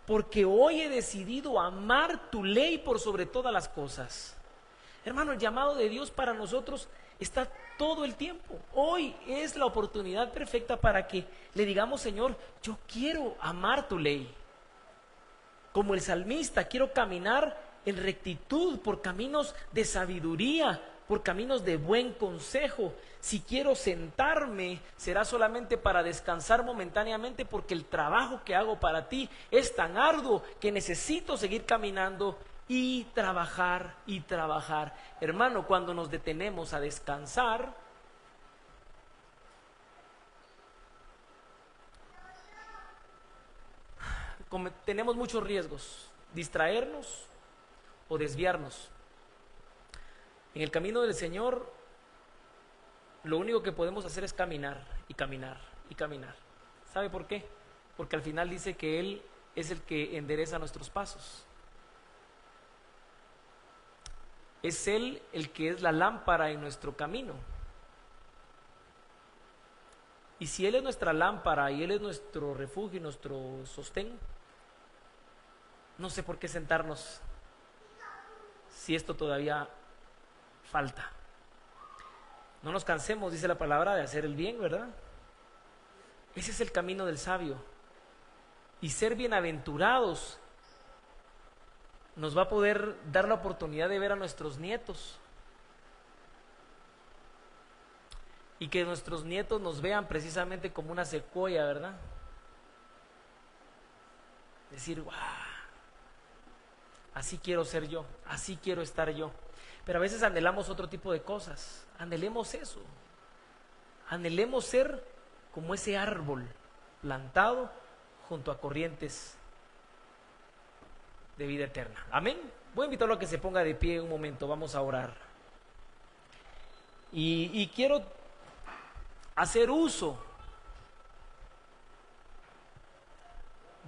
porque hoy he decidido amar tu ley por sobre todas las cosas. Hermano, el llamado de Dios para nosotros está todo el tiempo. Hoy es la oportunidad perfecta para que le digamos: Señor, yo quiero amar tu ley. Como el salmista, quiero caminar en rectitud, por caminos de sabiduría, por caminos de buen consejo. Si quiero sentarme, será solamente para descansar momentáneamente, porque el trabajo que hago para ti es tan arduo que necesito seguir caminando y trabajar y trabajar. Hermano, cuando nos detenemos a descansar, tenemos muchos riesgos: distraernos o desviarnos. En el camino del Señor, lo único que podemos hacer es caminar y caminar y caminar. ¿Sabe por qué? Porque al final dice que Él es el que endereza nuestros pasos. Es Él el que es la lámpara en nuestro camino. Y si Él es nuestra lámpara y Él es nuestro refugio y nuestro sostén, no sé por qué sentarnos si esto todavía falta. No nos cansemos, dice la palabra, de hacer el bien, ¿verdad? Ese es el camino del sabio. Y ser bienaventurados nos va a poder dar la oportunidad de ver a nuestros nietos, y que nuestros nietos nos vean precisamente como una secuoya, ¿verdad? Decir: ¡guau! Así quiero ser yo, así quiero estar yo. Pero a veces anhelamos otro tipo de cosas. Anhelemos eso. Anhelemos ser como ese árbol plantado junto a corrientes de vida eterna. Amén. Voy a invitarlo a que se ponga de pie un momento. Vamos a orar. Y quiero hacer uso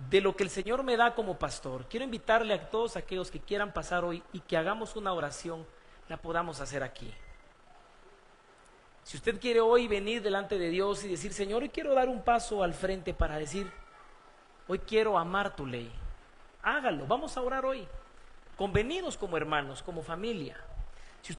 de lo que el Señor me da como pastor. Quiero invitarle a todos aquellos que quieran pasar hoy y que hagamos una oración, la podamos hacer aquí. Si usted quiere hoy venir delante de Dios y decir: Señor, hoy quiero dar un paso al frente para decir: hoy quiero amar tu ley, hágalo. Vamos a orar hoy, convenidos como hermanos, como familia.